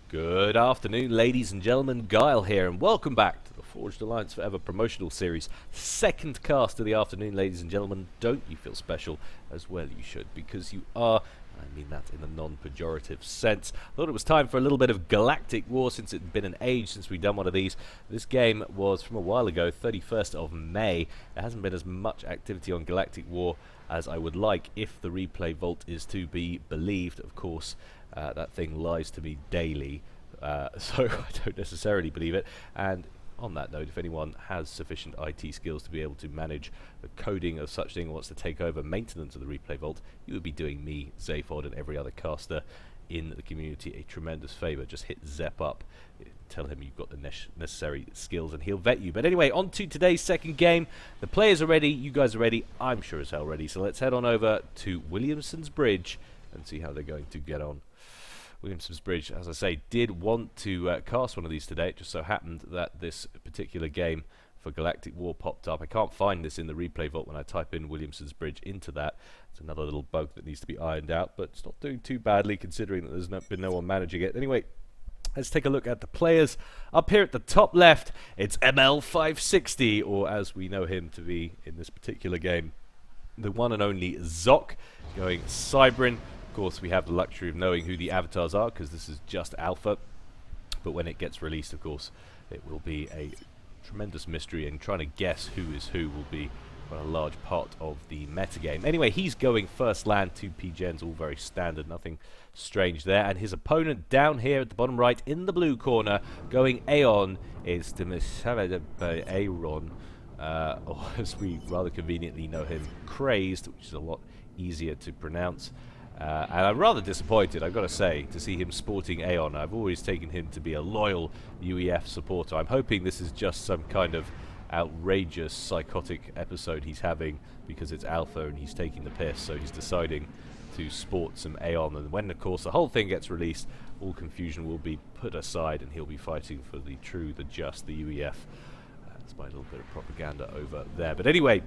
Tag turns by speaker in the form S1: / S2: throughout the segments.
S1: Good afternoon, ladies and gentlemen. Gyle here, and welcome back to the Forged Alliance Forever promotional series. Second cast of the afternoon, ladies and gentlemen. Don't you feel special? As well you should, because you are. I mean that in a non-pejorative sense. I thought it was time for a little bit of Galactic War, since it had been an age since we'd done one of these. This game was from a while ago, 31st of May. There hasn't been as much activity on Galactic War as I would like, if the replay vault is to be believed. Of course, that thing lies to me daily, so I don't necessarily believe it. And on that note, if anyone has sufficient IT skills to be able to manage the coding of such thing and wants to take over maintenance of the replay vault, you would be doing me, Zaphod, and every other caster in the community a tremendous favour. Just hit Zep up, tell him you've got the necessary skills, and he'll vet you. But anyway, on to today's second game. The players are ready, you guys are ready, I'm sure as hell ready. So let's head on over to Williamson's Bridge and see how they're going to get on. Williamson's Bridge, as I say, did want to cast one of these today. It just so happened that this particular game for Galactic War popped up. I can't find this in the replay vault when I type in Williamson's Bridge into that. It's another little bug that needs to be ironed out, but it's not doing too badly considering that there's been no one managing it. Anyway, let's take a look at the players. Up here at the top left, it's ML560, or as we know him to be in this particular game, the one and only Zock, going Cybrin. Of course, we have the luxury of knowing who the avatars are, because this is just alpha. But when it gets released, of course, it will be a tremendous mystery, and trying to guess who is who will be a large part of the metagame. Anyway, he's going first land, 2 PGens, all very standard, nothing strange there. And his opponent down here at the bottom right, in the blue corner, going Aeon, is the Aaron, or as we rather conveniently know him, Crazed, which is a lot easier to pronounce. And I'm rather disappointed, I've got to say, to see him sporting Aeon. I've always taken him to be a loyal UEF supporter. I'm hoping this is just some kind of outrageous psychotic episode he's having because it's alpha and he's taking the piss, so he's deciding to sport some Aeon. And when, of course, the whole thing gets released, all confusion will be put aside and he'll be fighting for the true, the just, the UEF. That's my little bit of propaganda over there. But anyway,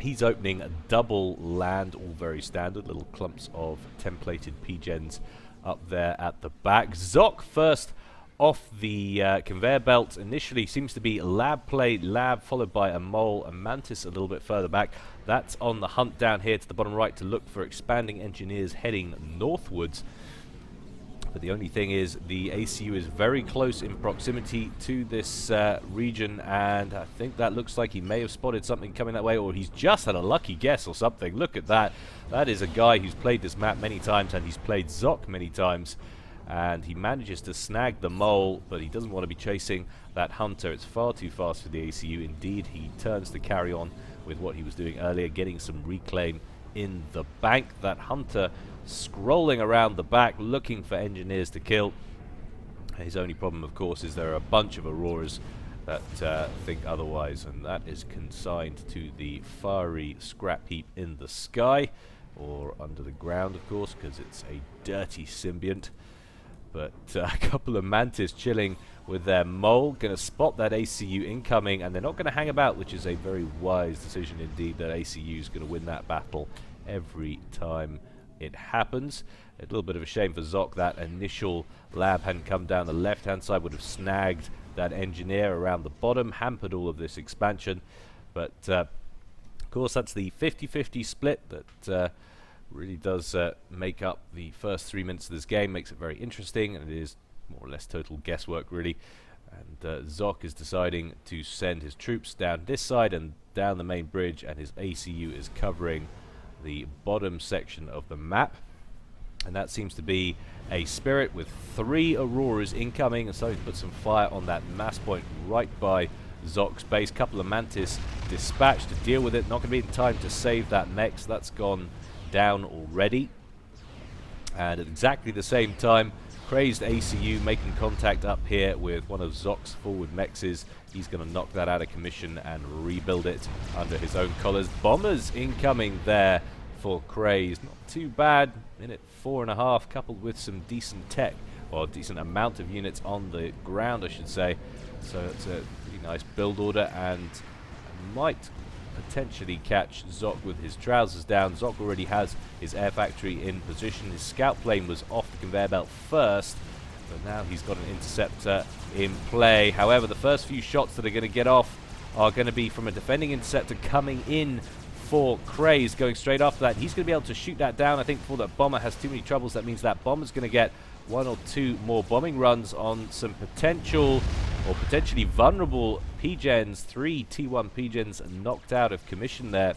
S1: he's opening a double land, all very standard, little clumps of templated PGens up there at the back. Zock first off the conveyor belt. Initially seems to be lab play, lab, followed by a mole, a mantis a little bit further back. That's on the hunt down here to the bottom right to look for expanding engineers heading northwards. But the only thing is, the ACU is very close in proximity to this region, and I think that looks like he may have spotted something coming that way, or he's just had a lucky guess or something. Look at that. That is a guy who's played this map many times, and he's played Zock many times, and he manages to snag the mole, but he doesn't want to be chasing that hunter. It's far too fast for the ACU. Indeed, he turns to carry on with what he was doing earlier, getting some reclaim in the bank. That hunter scrolling around the back looking for engineers to kill. His only problem, of course, is there are a bunch of auroras that think otherwise, and that is consigned to the fiery scrap heap in the sky, or under the ground, of course, because it's a dirty symbiont. But a couple of mantis chilling with their mole, going to spot that ACU incoming, and they're not going to hang about, which is a very wise decision indeed. That ACU is going to win that battle every time it happens. A little bit of a shame for Zock that initial lab hadn't come down the left-hand side, would have snagged that engineer around the bottom, hampered all of this expansion. But of course, that's the 50-50 split that really does make up the first 3 minutes of this game, makes it very interesting, and it is more or less total guesswork, really. And Zock is deciding to send his troops down this side and down the main bridge, and his ACU is covering the bottom section of the map. And that seems to be a spirit with 3 auroras incoming, and starting to put some fire on that mass point right by Zock's base. Couple of mantis dispatched to deal with it. Not going to be in time to save that mech, so that's gone down already. And at exactly the same time, Crazed ACU making contact up here with one of Zock's forward mexes. He's going to knock that out of commission and rebuild it under his own colours. Bombers incoming there for Crazed. Not too bad. Minute 4.5, coupled with some decent tech, or decent amount of units on the ground, I should say. So it's a pretty nice build order, and might potentially catch Zock with his trousers down. Zock already has his air factory in position. His scout plane was off the conveyor belt first, But now he's got an interceptor in play. However, the first few shots that are going to get off are going to be from a defending interceptor coming in for Crazed. Going straight after that, he's going to be able to shoot that down. I think before that bomber has too many troubles, that means that bomber's going to get one or two more bombing runs on some potentially vulnerable P-Gens. 3 T1 P-Gens knocked out of commission there.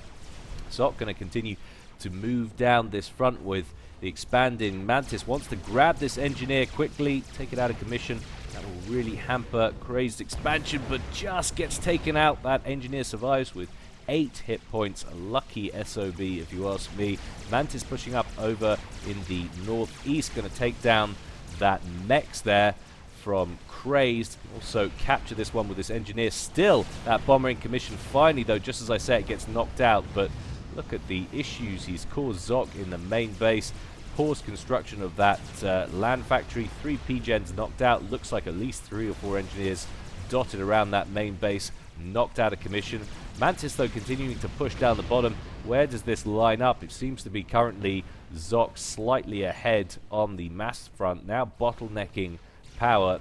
S1: Zock going to continue to move down this front with the expanding. Mantis wants to grab this engineer quickly, take it out of commission. That will really hamper Crazed's expansion, but just gets taken out. That engineer survives with 8 hit points. A lucky SOB, if you ask me. Mantis pushing up over in the northeast, going to take down that mechs there from Crazed. Also capture this one with this engineer. Still that bomber in commission. Finally, though, just as I say, it gets knocked out. But look at the issues he's caused Zock in the main base. Paused construction of that land factory. 3 P-Gens knocked out. Looks like at least 3 or 4 engineers dotted around that main base, knocked out of commission. Mantis, though, continuing to push down the bottom. Where does this line up? It seems to be currently Zock slightly ahead on the mass front. Now bottlenecking power.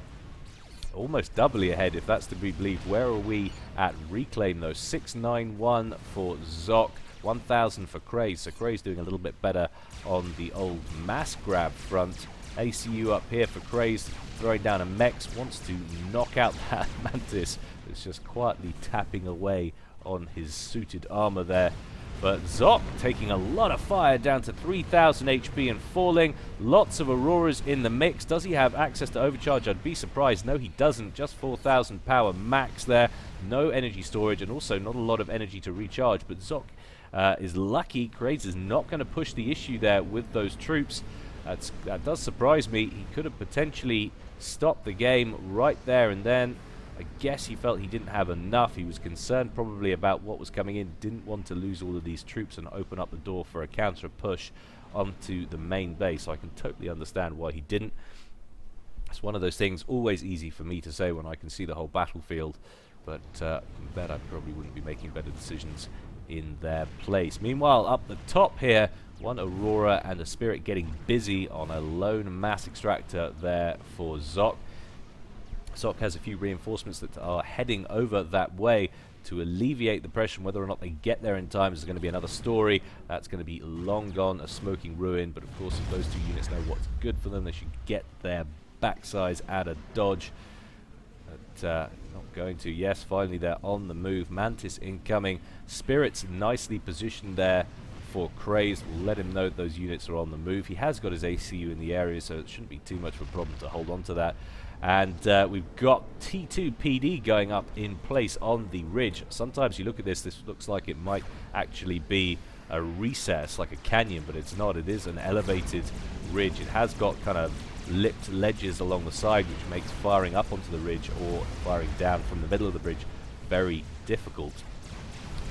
S1: Almost doubly ahead, if that's to be believed. Where are we at reclaim, though? 691 for Zock. 1,000 for Crazed. So Crazed doing a little bit better on the old mass grab front. ACU up here for Crazed, throwing down a Mex. Wants to knock out that Mantis. It's just quietly tapping away on his suited armor there. But Zock taking a lot of fire, down to 3,000 HP and falling. Lots of Auroras in the mix. Does he have access to overcharge? I'd be surprised. No, he doesn't. Just 4,000 power max there. No energy storage, and also not a lot of energy to recharge. But Zock is lucky. Crazed is not going to push the issue there with those troops. That does surprise me. He could have potentially stopped the game right there and then. I guess he felt he didn't have enough. He was concerned probably about what was coming in. Didn't want to lose all of these troops and open up the door for a counter push onto the main base. So I can totally understand why he didn't. It's one of those things always easy for me to say when I can see the whole battlefield. But I bet I probably wouldn't be making better decisions in their place. Meanwhile, up the top here, one Aurora and a Spirit getting busy on a lone mass extractor there for Zock. Zock has a few reinforcements that are heading over that way to alleviate the pressure. Whether or not they get there in time is going to be another story. That's going to be long gone, a smoking ruin. But of course, if those 2 units know what's good for them, they should get their backsides out of dodge. But not going to. Yes, finally they're on the move. Mantis incoming. Spirit's nicely positioned there for Crazed. We'll let him know that those units are on the move. He has got his ACU in the area, so it shouldn't be too much of a problem to hold on to that. And we've got T2 PD going up in place on the ridge. Sometimes you look at this looks like it might actually be a recess, like a canyon, but it's not. It is an elevated ridge. It has got kind of lipped ledges along the side, which makes firing up onto the ridge or firing down from the middle of the bridge very difficult.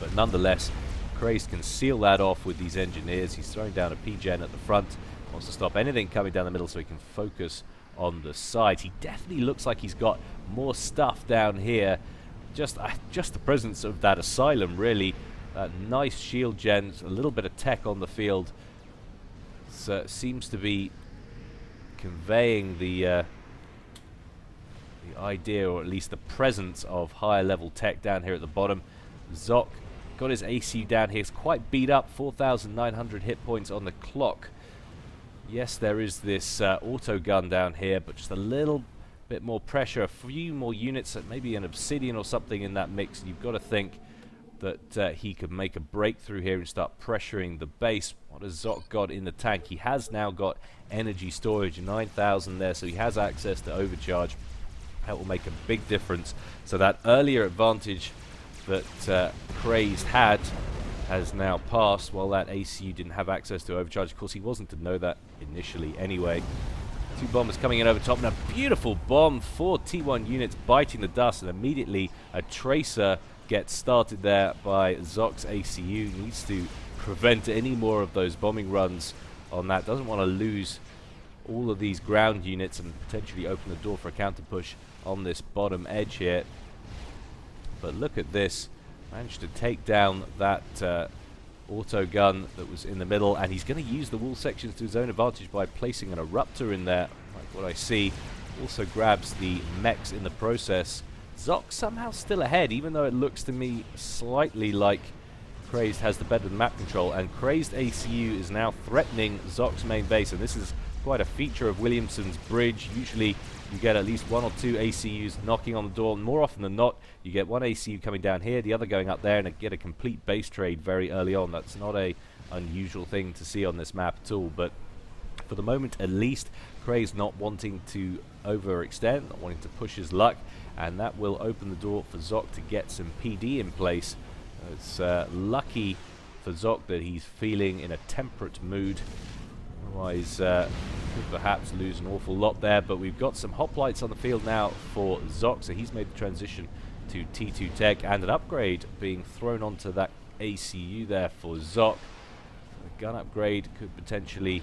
S1: But nonetheless, Crazed can seal that off with these engineers. He's throwing down a P-Gen at the front. Wants to stop anything coming down the middle so he can focus on the side. He definitely looks like he's got more stuff down here. Just the presence of that asylum, really. Nice shield gens, a little bit of tech on the field. So seems to be conveying the idea, or at least the presence of higher level tech down here at the bottom. Zock got his AC down here. It's quite beat up, 4,900 hit points on the clock. Yes, there is this auto gun down here, but just a little bit more pressure, a few more units, maybe an obsidian or something in that mix. You've got to think that he could make a breakthrough here and start pressuring the base. What has Zock got in the tank? He has now got energy storage, 9,000 there, so he has access to overcharge. That will make a big difference. So that earlier advantage that Crazed had has now passed, while that ACU didn't have access to overcharge. Of course, he wasn't to know that initially anyway. 2 bombers coming in over top, and a beautiful bomb. 4 T1 units biting the dust, and immediately a tracer gets started there by Zock's ACU. Needs to prevent any more of those bombing runs on that. Doesn't want to lose all of these ground units and potentially open the door for a counter push on this bottom edge here. But look at this. Managed to take down that auto gun that was in the middle, and he's going to use the wall sections to his own advantage by placing an eruptor in there, like what I see. Also grabs the mechs in the process. Zock somehow still ahead, even though it looks to me slightly like Crazed has the better map control, and Crazed ACU is now threatening Zock's main base, and this is quite a feature of Williamson's bridge. Usually you get at least 1 or 2 ACUs knocking on the door, and more often than not you get one ACU coming down here, the other going up there, and get a complete base trade very early on. That's not a unusual thing to see on this map at all, but for the moment at least, Crazed not wanting to overextend, not wanting to push his luck, and that will open the door for Zock to get some PD in place. It's lucky for Zock that he's feeling in a temperate mood. Otherwise, could perhaps lose an awful lot there. But we've got some hoplites on the field now for Zock, so he's made the transition to T2 Tech, and an upgrade being thrown onto that ACU there for Zock. The gun upgrade could potentially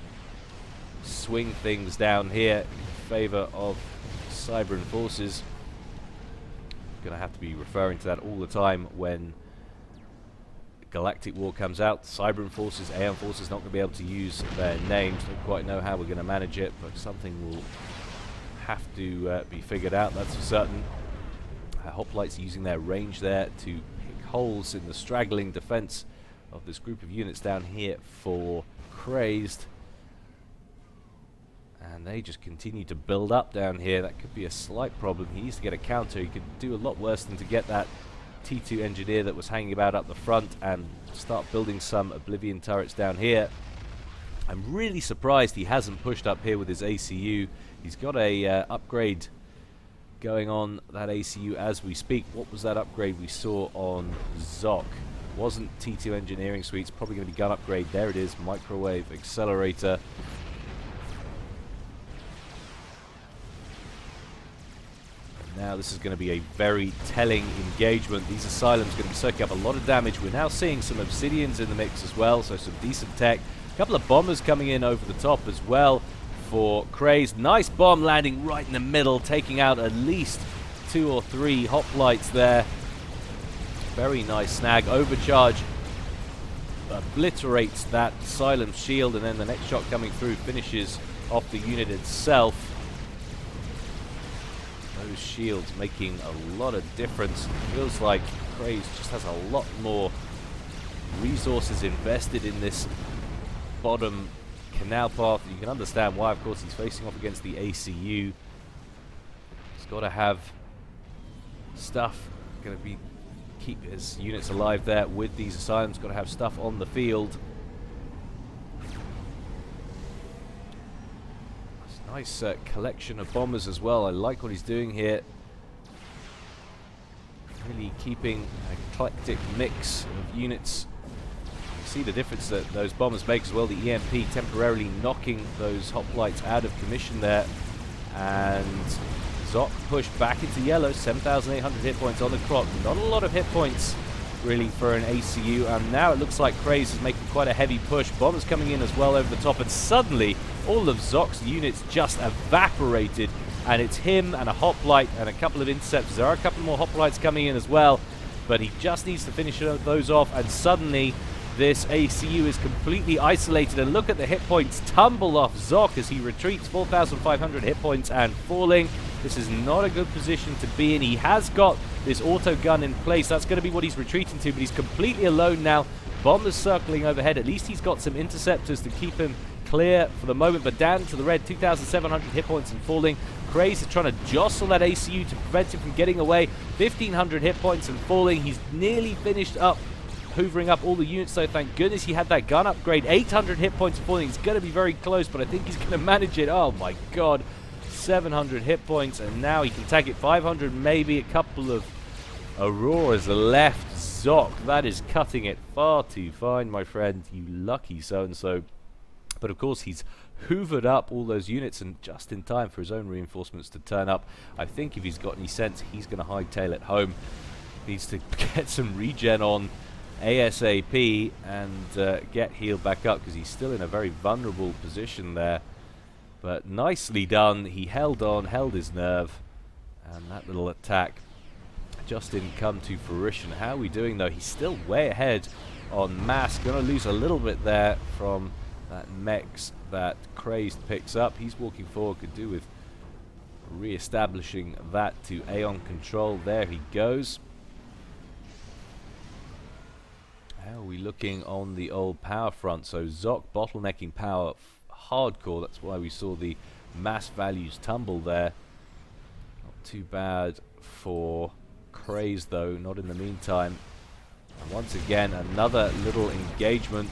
S1: swing things down here in favour of Cybran forces. Going to have to be referring to that all the time when Galactic War comes out. Cybran forces, Aeon forces, not going to be able to use their names. Don't quite know how we're going to manage it, but something will have to be figured out, that's for certain. Hoplites using their range there to pick holes in the straggling defense of this group of units down here for Crazed. And they just continue to build up down here. That could be a slight problem. He needs to get a counter. He could do a lot worse than to get that T2 engineer that was hanging about up the front and start building some Oblivion turrets down here. I'm really surprised he hasn't pushed up here with his ACU. He's got a upgrade going on that ACU as we speak. What was that upgrade we saw on Zock? Wasn't T2 engineering suites, probably going to be gun upgrade. There it is, microwave accelerator. Now this is going to be a very telling engagement. These Asylums are going to be soaking up a lot of damage. We're now seeing some Obsidians in the mix as well, so some decent tech. A couple of bombers coming in over the top as well for Crazed. Nice bomb landing right in the middle, taking out at least 2 or 3 hoplites there. Very nice snag. Overcharge obliterates that Asylum shield, and then the next shot coming through finishes off the unit itself. Those shields making a lot of difference. Feels like Crazed just has a lot more resources invested in this bottom canal path. You can understand why, of course. He's facing off against the ACU. He's got to have stuff. Going to be keep his units alive there with these Asylums. Got to have stuff on the field. Nice collection of bombers as well. I like what he's doing here. Really keeping an eclectic mix of units. You see the difference that those bombers make as well. The EMP temporarily knocking those hoplites out of commission there. And Zock pushed back into yellow. 7,800 hit points on the clock. Not a lot of hit points really for an ACU, and now it looks like Crazed is making quite a heavy push. Bombers coming in as well over the top, and suddenly all of Zock's units just evaporated, and it's him and a hoplite and a couple of interceptors. There are a couple more hoplites coming in as well, but he just needs to finish those off, and suddenly this ACU is completely isolated. And look at the hit points tumble off Zock as he retreats. 4,500 hit points and falling. This is not a good position to be in. He has got this auto gun in place. That's going to be what he's retreating to, but he's completely alone now. Bombers circling overhead. At least he's got some interceptors to keep him clear for the moment, but down to the red. 2,700 hit points and falling. Crazed is trying to jostle that ACU to prevent him from getting away. 1,500 hit points and falling. He's nearly finished up hoovering up all the units, so thank goodness he had that gun upgrade. 800 hit points and falling. He's going to be very close, but I think he's going to manage it. Oh my god. 700 hit points, and now he can tag it. 500, maybe a couple of Auroras left. Zock, that is cutting it far too fine, my friend. You lucky so-and-so. But of course, he's hoovered up all those units, and just in time for his own reinforcements to turn up. I think if he's got any sense, he's going to hightail it home. Needs to get some regen on ASAP and get healed back up, because he's still in a very vulnerable position there. But nicely done. He held on, held his nerve, and that little attack just didn't come to fruition. How are we doing though? He's still way ahead on mass. Gonna lose a little bit there from that mechs that Crazed picks up. He's walking forward, could do with Re-establishing that to Aeon control. There he goes. How are we looking on the old power front? So Zock bottlenecking power hardcore. That's why we saw the mass values tumble there. Not too bad for Crazed though, not in the meantime. And once again, another little engagement.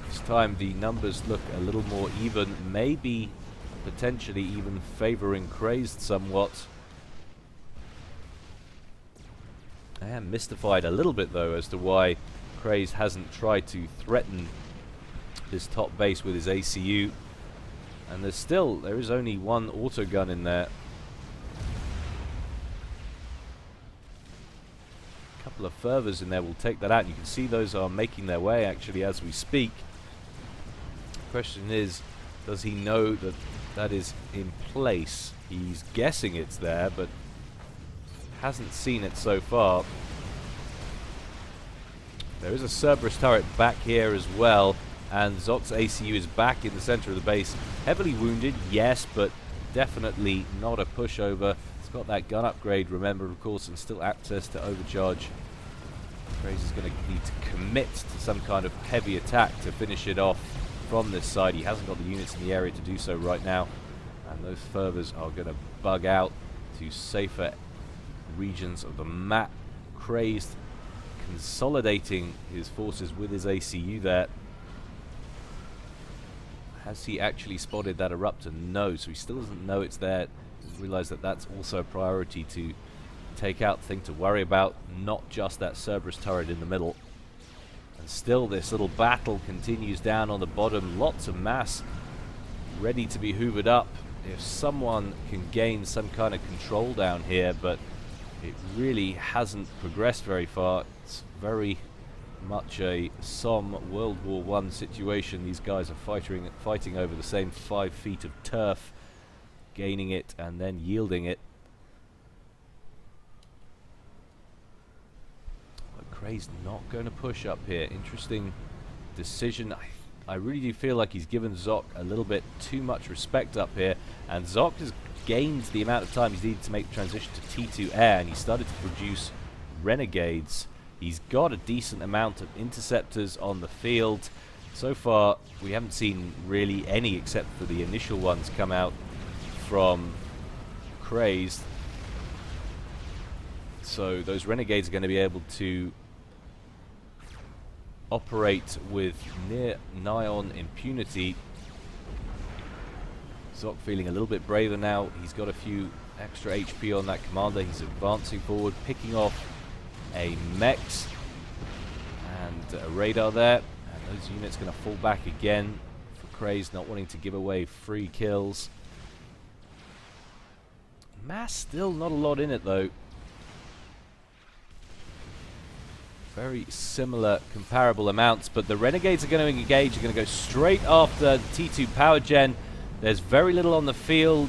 S1: This time the numbers look a little more even, maybe potentially even favoring Crazed somewhat. I am mystified a little bit though as to why Crazed hasn't tried to threaten this top base with his ACU. And there is only one autogun in there. A couple of fervors in there will take that out. You can see those are making their way actually as we speak. The question is, does he know that that is in place? He's guessing it's there, but hasn't seen it so far. There is a Cerberus turret back here as well, and Zock's ACU is back in the center of the base. Heavily wounded, yes, but definitely not a pushover. It's got that gun upgrade, remember, of course, and still access to overcharge. Crazed is going to need to commit to some kind of heavy attack to finish it off from this side. He hasn't got the units in the area to do so right now, and those fervors are going to bug out to safer regions of the map. Crazed consolidating his forces with his ACU there. Has he actually spotted that eruptor? No, so he still doesn't know it's there. Realize that that's also a priority to take out, thing to worry about, not just that Cerberus turret in the middle. And still this little battle continues down on the bottom. Lots of mass ready to be hoovered up if someone can gain some kind of control down here, but it really hasn't progressed very far. It's very much a Somme World War I situation. These guys are fighting over the same 5 feet of turf, gaining it and then yielding it. But Crazed not going to push up here. Interesting decision. I really do feel like he's given Zock a little bit too much respect up here, and Zock has gained the amount of time he's needed to make the transition to T2 air, and he started to produce renegades. He's got a decent amount of interceptors on the field. So far we haven't seen really any except for the initial ones come out from Crazed. So those renegades are going to be able to operate with nigh on impunity. Zock feeling a little bit braver now. He's got a few extra HP on that commander. He's advancing forward, picking off a mechs and a radar there. And those units going to fall back again for Crazed, not wanting to give away free kills. Mass still not a lot in it though. Very similar, comparable amounts, but the renegades are going to engage. Are going to go straight after T2 power gen. There's very little on the field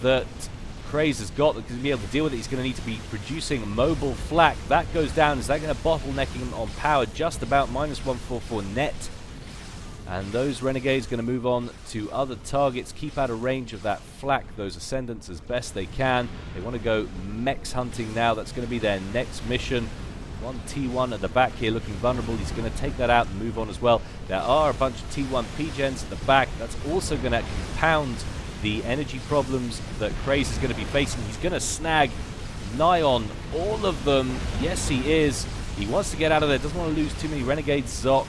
S1: that Crazed has got that can be able to deal with it. He's going to need to be producing mobile flak. That goes down. Is that going to bottleneck him on power? Just about -144 net. And those renegades going to move on to other targets, keep out of range of that flak, those ascendants as best they can. They want to go mechs hunting now. That's going to be their next mission. One T1 at the back here looking vulnerable. He's going to take that out and move on as well. There are a bunch of T1 P-gens at the back. That's also going to compound the energy problems that Crazed is going to be facing. He's going to snag nigh on all of them. Yes, he is. He wants to get out of there. Doesn't want to lose too many renegades. Zock,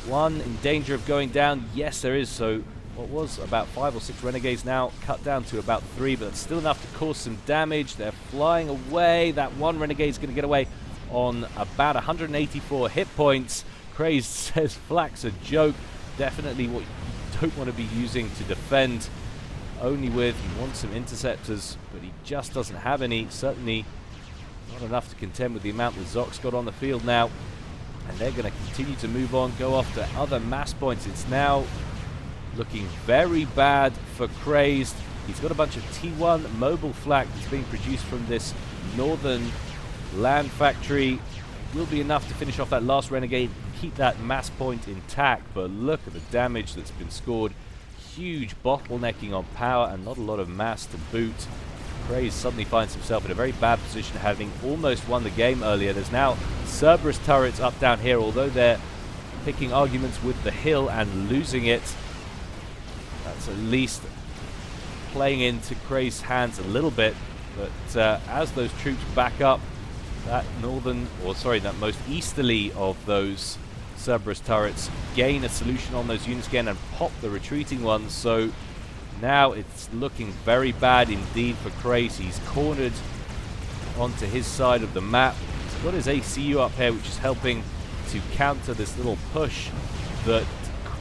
S1: one in danger of going down. Yes, there is. So what was about 5 or 6 renegades now cut down to about 3, but that's still enough to cause some damage. They're flying away. That one renegade is going to get away on about 184 hit points. Crazed says flak's a joke. Definitely what you don't want to be using to defend. Only with, he wants some interceptors, but he just doesn't have any. Certainly not enough to contend with the amount that Zock's got on the field now. And they're going to continue to move on, go after other mass points. It's now looking very bad for Crazed. He's got a bunch of T1 mobile flak that's being produced from this northern land factory. Will be enough to finish off that last renegade, keep that mass point intact, but look at the damage that's been scored. huge bottlenecking on power and not a lot of mass to boot. Crazed suddenly finds himself in a very bad position, having almost won the game earlier. There's now Cerberus turrets up down here, although they're picking arguments with the hill and losing it. That's at least playing into Crazed's hands a little bit, but as those troops back up, that most easterly of those Cerberus turrets gain a solution on those units again and pop the retreating ones. So now it's looking very bad indeed for Crazed. He's cornered onto his side of the map. He's got his ACU up here, which is helping to counter this little push that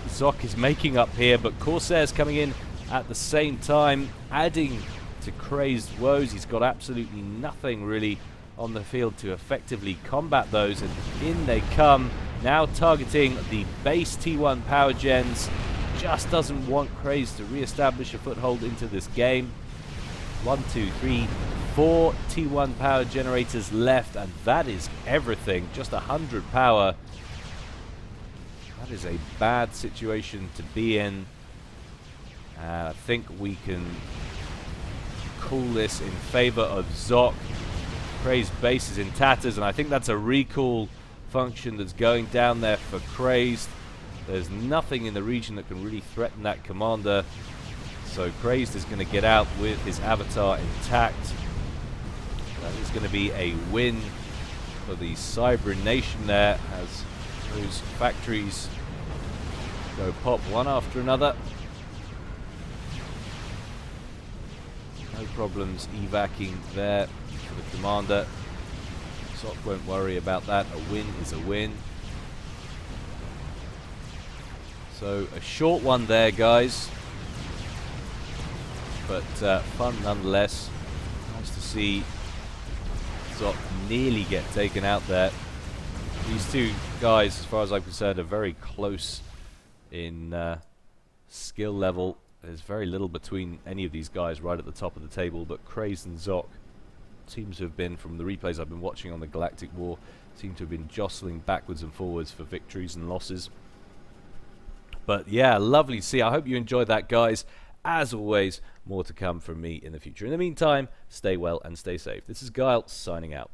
S1: Zock is making up here, but Corsair's coming in at the same time, adding to Crazed's woes. He's got absolutely nothing really on the field to effectively combat those, and in they come, now targeting the base T1 power gens. Just doesn't want Crazed to re-establish a foothold into this game. 1, 2, 3, 4 T1 power generators left, and that is everything. Just 100 power. That is a bad situation to be in. I think we can call this in favor of Zock. Crazed base is in tatters, and I think that's a recall function that's going down there for Crazed. There's nothing in the region that can really threaten that commander, so Crazed is going to get out with his avatar intact. That is going to be a win for the Cyber Nation there, as those factories go pop one after another. No problems evacing there for the commander. Zock won't worry about that. A win is a win. So a short one there, guys, but fun nonetheless. Nice to see Zock nearly get taken out there. These two guys, as far as I'm concerned, are very close in skill level. There's very little between any of these guys right at the top of the table, but Crazed and Zock seems to have been, from the replays I've been watching on the Galactic War, seem to have been jostling backwards and forwards for victories and losses. But yeah, lovely to see. I hope you enjoyed that, guys. As always, more to come from me in the future. In the meantime, stay well and stay safe. This is Gyle signing out.